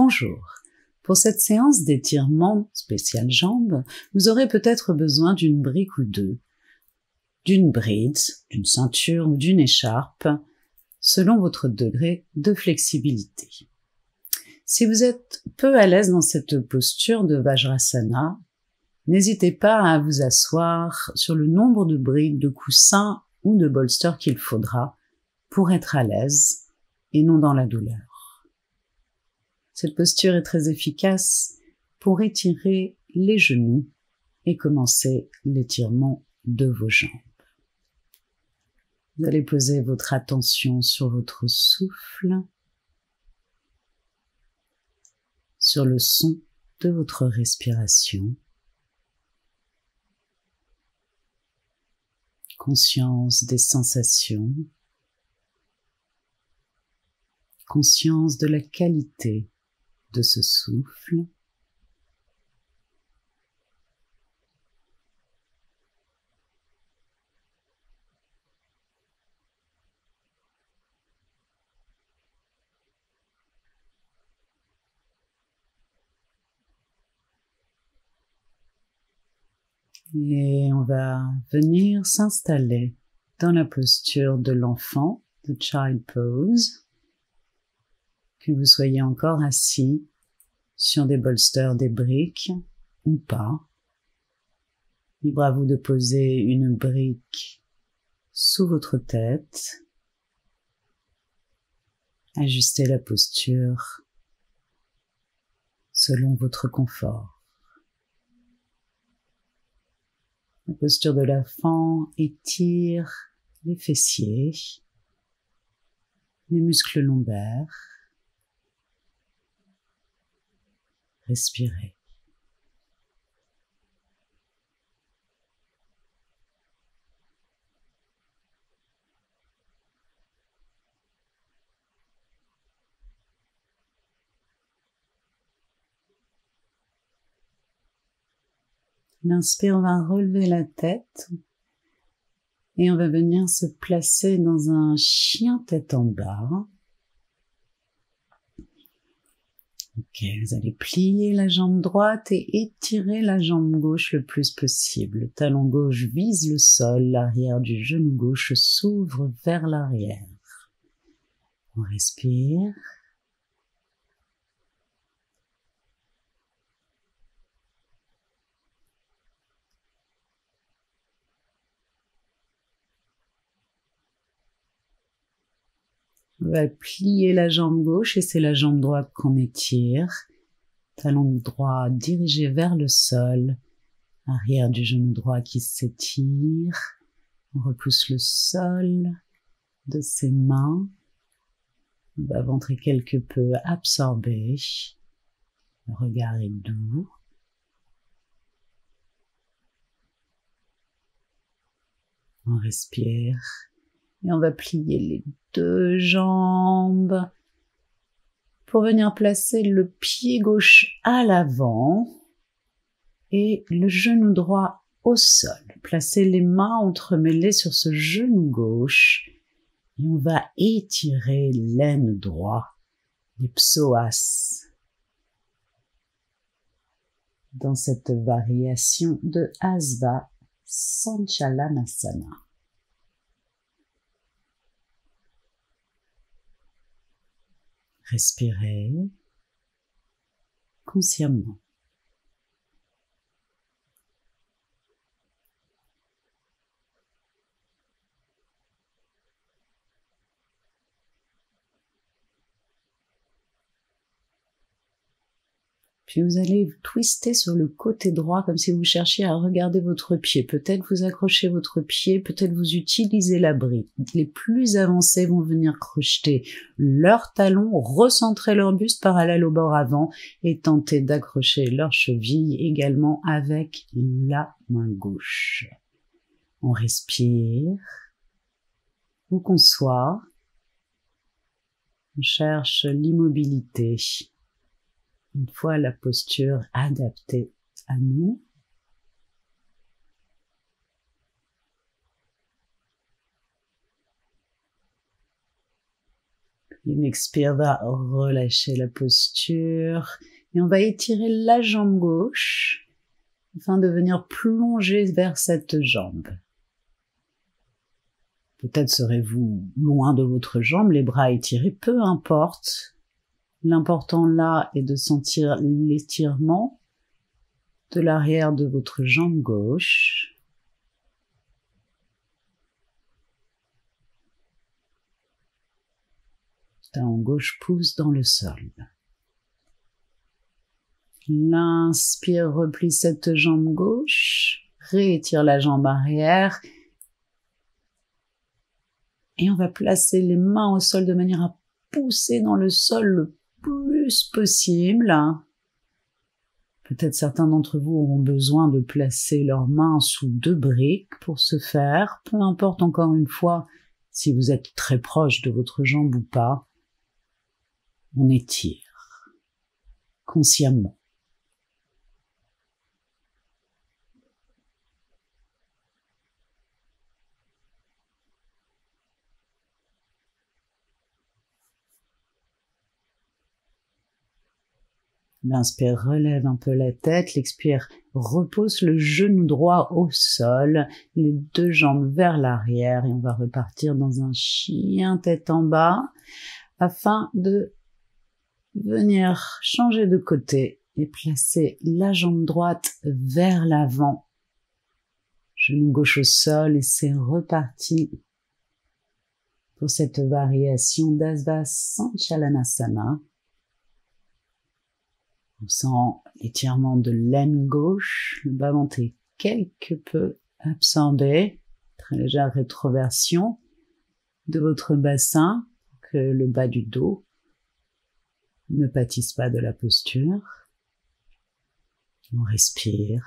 Bonjour. Pour cette séance d'étirement spéciale jambes, vous aurez peut-être besoin d'une brique ou deux, d'une bride, d'une ceinture ou d'une écharpe, selon votre degré de flexibilité. Si vous êtes peu à l'aise dans cette posture de Vajrasana, n'hésitez pas à vous asseoir sur le nombre de briques, de coussins ou de bolsters qu'il faudra pour être à l'aise et non dans la douleur. Cette posture est très efficace pour étirer les genoux et commencer l'étirement de vos jambes. Vous allez poser votre attention sur votre souffle, sur le son de votre respiration. Conscience des sensations, conscience de la qualité de ce souffle. Et on va venir s'installer dans la posture de l'enfant, de Child Pose, que vous soyez encore assis sur des bolsters, des briques ou pas. Libre à vous de poser une brique sous votre tête. Ajustez la posture selon votre confort. La posture de l'enfant étire les fessiers, les muscles lombaires. Respirez. L'inspire, on va relever la tête et on va venir se placer dans un chien tête en bas. Ok, vous allez plier la jambe droite et étirer la jambe gauche le plus possible. Le talon gauche vise le sol, l'arrière du genou gauche s'ouvre vers l'arrière. On respire. On va plier la jambe gauche et c'est la jambe droite qu'on étire. Talon droit dirigé vers le sol. Arrière du genou droit qui s'étire. On repousse le sol de ses mains. On va ventre quelque peu absorbé. Le regard est doux. On respire. Et on va plier les deux jambes pour venir placer le pied gauche à l'avant et le genou droit au sol. Placez les mains entremêlées sur ce genou gauche et on va étirer l'aine droit, les psoas, dans cette variation de Asva Sanchalanasana. Respirez consciemment. Puis vous allez vous twister sur le côté droit comme si vous cherchiez à regarder votre pied. Peut-être vous accrochez votre pied, peut-être vous utilisez la brique. Les plus avancés vont venir crocheter leurs talons, recentrer leur buste parallèle au bord avant et tenter d'accrocher leurs chevilles également avec la main gauche. On respire, où qu'on soit, on cherche l'immobilité. Une fois la posture adaptée à nous, Une expire va relâcher la posture et on va étirer la jambe gauche afin de venir plonger vers cette jambe. Peut-être serez-vous loin de votre jambe, les bras étirés, peu importe. L'important là est de sentir l'étirement de l'arrière de votre jambe gauche. Talon gauche pousse dans le sol. L'inspire, replie cette jambe gauche, réétire la jambe arrière et on va placer les mains au sol de manière à pousser dans le sol le plus possible. Peut-être certains d'entre vous auront besoin de placer leurs mains sous 2 briques pour ce faire. Peu importe encore une fois si vous êtes très proche de votre jambe ou pas. On étire consciemment. L'inspire relève un peu la tête, l'expire repose le genou droit au sol, les 2 jambes vers l'arrière et on va repartir dans un chien tête en bas afin de venir changer de côté et placer la jambe droite vers l'avant, genou gauche au sol et c'est reparti pour cette variation d'Asva Sanchalanasana. On sent l'étirement de l'aine gauche, le bas-ventre est quelque peu absorbé, très légère rétroversion de votre bassin, que le bas du dos ne pâtisse pas de la posture. On respire.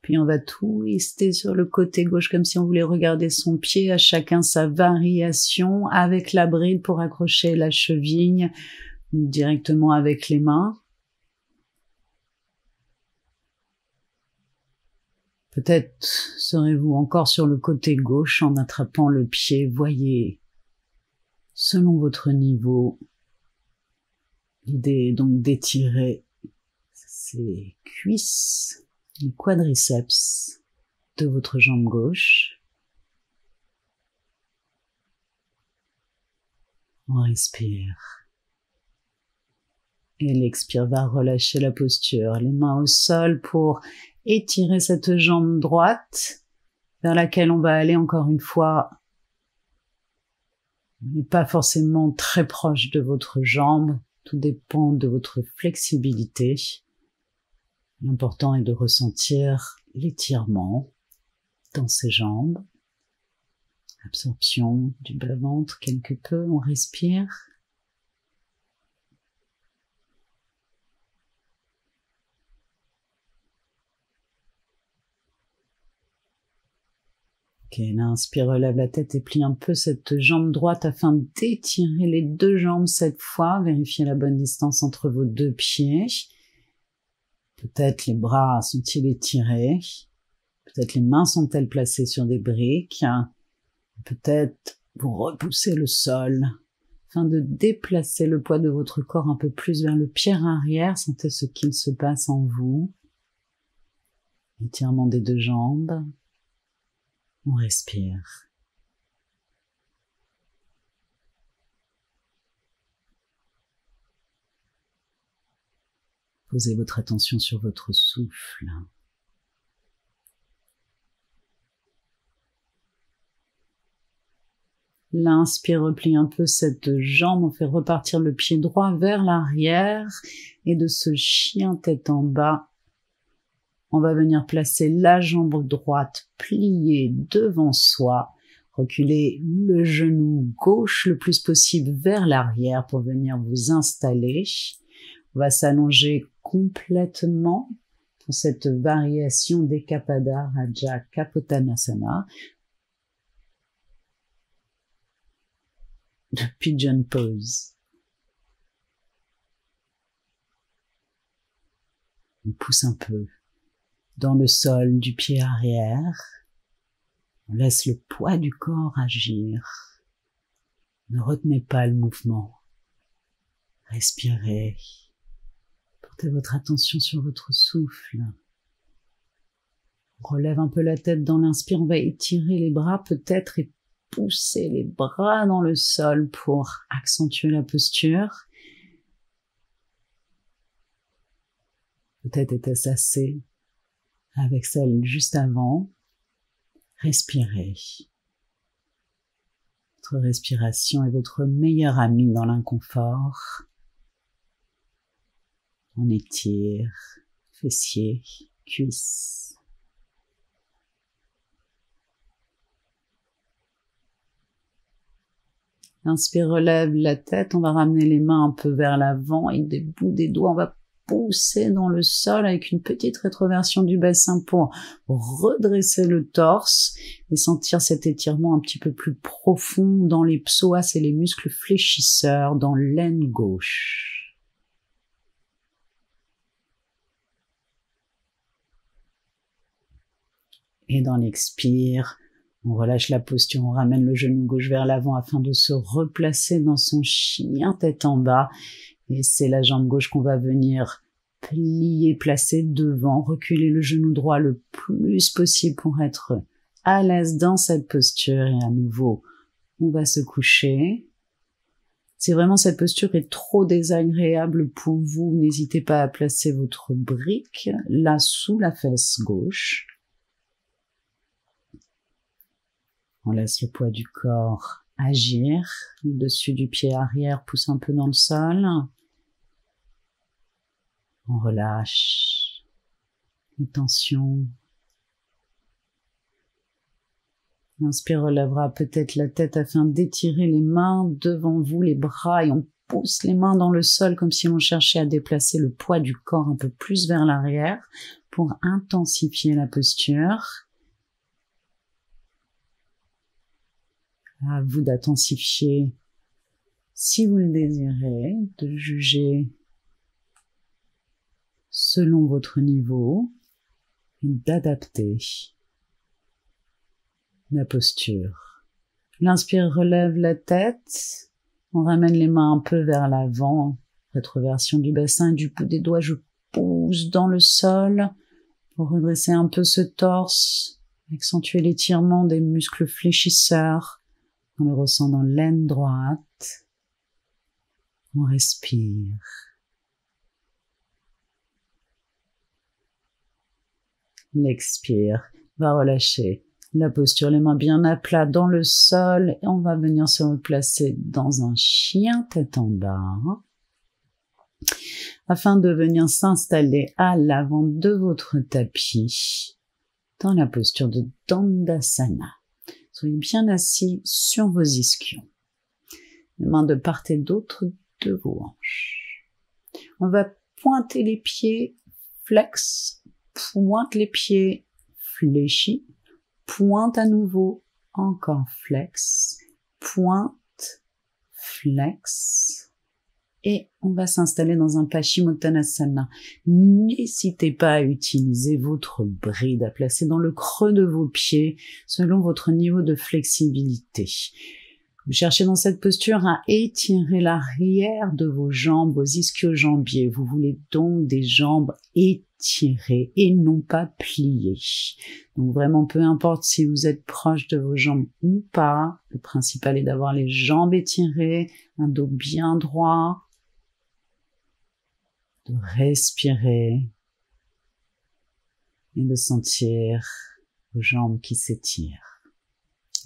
Puis on va twister sur le côté gauche comme si on voulait regarder son pied, à chacun sa variation, avec la bride pour accrocher la cheville directement avec les mains. Peut-être serez-vous encore sur le côté gauche en attrapant le pied. Voyez, selon votre niveau, l'idée est donc d'étirer ses cuisses, les quadriceps de votre jambe gauche. On respire. Et l'expire va relâcher la posture. Les mains au sol pour étirer cette jambe droite vers laquelle on va aller encore une fois. Mais pas forcément très proche de votre jambe. Tout dépend de votre flexibilité. L'important est de ressentir l'étirement dans ses jambes. Absorption du bas-ventre quelque peu, on respire. Ok, là, inspire, relève la tête et plie un peu cette jambe droite afin d'étirer les 2 jambes cette fois. Vérifiez la bonne distance entre vos 2 pieds. Peut-être les bras sont-ils étirés. Peut-être les mains sont-elles placées sur des briques. Peut-être vous repoussez le sol afin de déplacer le poids de votre corps un peu plus vers le pied arrière. Sentez ce qu'il se passe en vous. Étirement des 2 jambes. On respire. Posez votre attention sur votre souffle. L'inspire, replie un peu cette jambe, on fait repartir le pied droit vers l'arrière et de ce chien tête en bas, on va venir placer la jambe droite pliée devant soi, reculer le genou gauche le plus possible vers l'arrière pour venir vous installer. On va s'allonger complètement pour cette variation d'Ekapada Raja Kapotanasana. De Pigeon Pose. On pousse un peu dans le sol du pied arrière. On laisse le poids du corps agir. Ne retenez pas le mouvement. Respirez. Portez votre attention sur votre souffle. On relève un peu la tête dans l'inspire. On va étirer les bras peut-être et pousser les bras dans le sol pour accentuer la posture. Peut-être était-ce assez avec celle juste avant. Respirez. Votre respiration est votre meilleur ami dans l'inconfort. On étire fessiers, cuisses. Inspire, relève la tête. On va ramener les mains un peu vers l'avant et des bouts des doigts. On va pousser dans le sol avec une petite rétroversion du bassin pour redresser le torse et sentir cet étirement un petit peu plus profond dans les psoas et les muscles fléchisseurs dans l'aine gauche. Et dans l'expire, on relâche la posture, on ramène le genou gauche vers l'avant afin de se replacer dans son chien tête en bas. Et c'est la jambe gauche qu'on va venir plier, placer devant, reculer le genou droit le plus possible pour être à l'aise dans cette posture. Et à nouveau, on va se coucher. Si vraiment cette posture est trop désagréable pour vous, n'hésitez pas à placer votre brique là sous la fesse gauche. On laisse le poids du corps agir. Le dessus du pied arrière pousse un peu dans le sol. On relâche les tensions. L'inspire relèvera peut-être la tête afin d'étirer les mains devant vous, les bras, et on pousse les mains dans le sol comme si on cherchait à déplacer le poids du corps un peu plus vers l'arrière pour intensifier la posture. À vous d'intensifier si vous le désirez, de juger selon votre niveau et d'adapter la posture. L'inspire relève la tête, on ramène les mains un peu vers l'avant, rétroversion du bassin et du bout des doigts, je pousse dans le sol pour redresser un peu ce torse, accentuer l'étirement des muscles fléchisseurs. On le ressent dans l'aine droite. On respire. L'expire va relâcher la posture, les mains bien à plat dans le sol. Et on va venir se replacer dans un chien tête en bas afin de venir s'installer à l'avant de votre tapis dans la posture de Dandasana. Soyez bien assis sur vos ischions. Les mains de part et d'autre de vos hanches. On va pointer les pieds, flex, pointe les pieds, fléchis, pointe à nouveau, encore flex, pointe, flex. Et on va s'installer dans un Paschimottanasana. N'hésitez pas à utiliser votre bride, à placer dans le creux de vos pieds selon votre niveau de flexibilité. Vous cherchez dans cette posture à étirer l'arrière de vos jambes, vos ischio-jambiers. Vous voulez donc des jambes étirées et non pas pliées. Donc vraiment, peu importe si vous êtes proche de vos jambes ou pas, le principal est d'avoir les jambes étirées, un dos bien droit, de respirer et de sentir vos jambes qui s'étirent.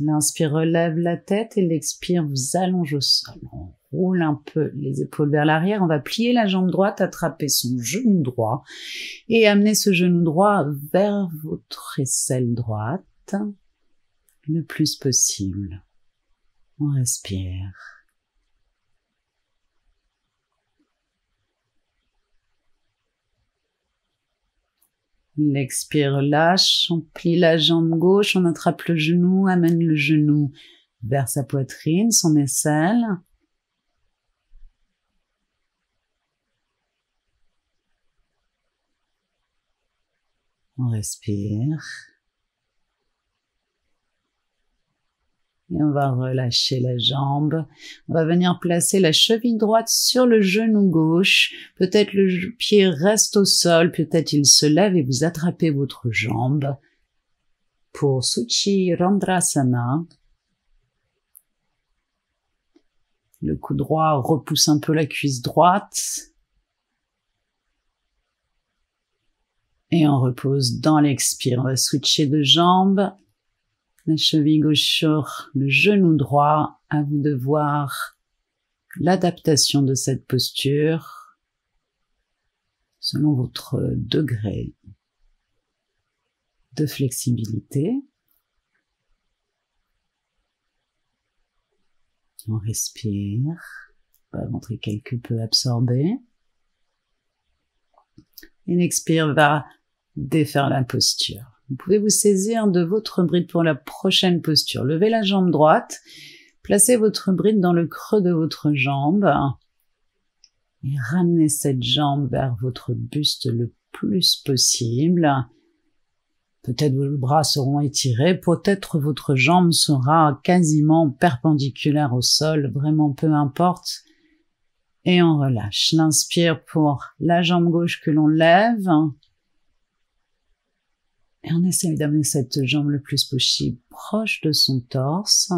L'inspire relève la tête et l'expire vous allonge au sol. On roule un peu les épaules vers l'arrière. On va plier la jambe droite, attraper son genou droit et amener ce genou droit vers votre aisselle droite le plus possible. On respire. L'expire lâche, on plie la jambe gauche, on attrape le genou, amène le genou vers sa poitrine, son aisselle. On respire. Et on va relâcher la jambe. On va venir placer la cheville droite sur le genou gauche. Peut-être le pied reste au sol, peut-être il se lève et vous attrapez votre jambe. Pour Suchirandrasana, le cou droit repousse un peu la cuisse droite. Et on repose dans l'expire. On va switcher de jambe. La cheville gauche sur le genou droit. À vous de voir l'adaptation de cette posture selon votre degré de flexibilité. On respire. On va ventre quelque peu absorbé. Et l'expire va défaire la posture. Vous pouvez vous saisir de votre bride pour la prochaine posture. Levez la jambe droite, placez votre bride dans le creux de votre jambe et ramenez cette jambe vers votre buste le plus possible. Peut-être vos bras seront étirés, peut-être votre jambe sera quasiment perpendiculaire au sol, vraiment peu importe. Et on relâche. L'inspire pour la jambe gauche que l'on lève. Et on essaie d'amener cette jambe le plus possible proche de son torse.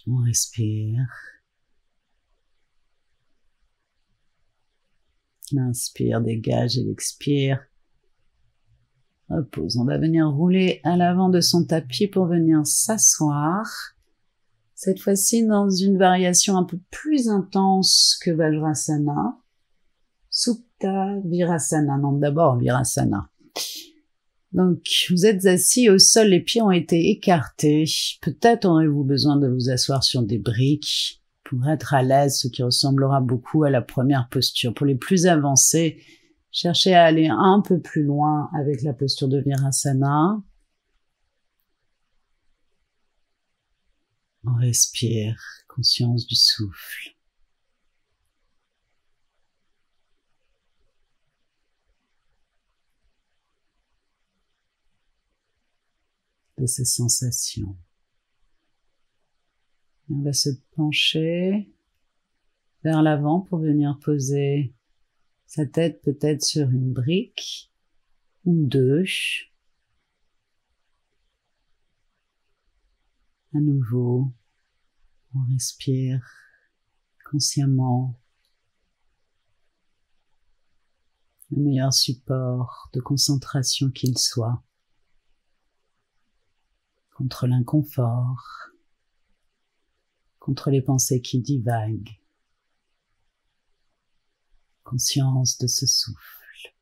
On respire. L'inspire dégage et l'expire repose. On va venir rouler à l'avant de son tapis pour venir s'asseoir. Cette fois-ci dans une variation un peu plus intense que Vajrasana. Supta Virasana. Non, d'abord Virasana. Donc, vous êtes assis au sol, les pieds ont été écartés. Peut-être aurez-vous besoin de vous asseoir sur des briques pour être à l'aise, ce qui ressemblera beaucoup à la première posture. Pour les plus avancés, cherchez à aller un peu plus loin avec la posture de Virasana. On respire, conscience du souffle. De ces sensations. On va se pencher vers l'avant pour venir poser sa tête peut-être sur une brique ou deux. À nouveau, on respire consciemment. Le meilleur support de concentration qu'il soit contre l'inconfort, contre les pensées qui divaguent. Conscience de ce souffle.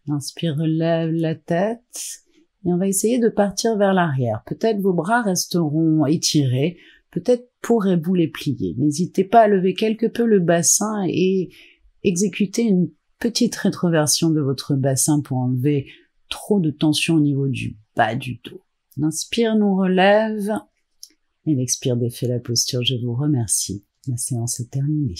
Inspire, relève la tête. Et on va essayer de partir vers l'arrière. Peut-être vos bras resteront étirés, peut-être pourrez-vous les plier. N'hésitez pas à lever quelque peu le bassin et exécuter une petite rétroversion de votre bassin pour enlever trop de tension au niveau du bas du dos. L'inspire nous relève et l'expire défait la posture. Je vous remercie. La séance est terminée.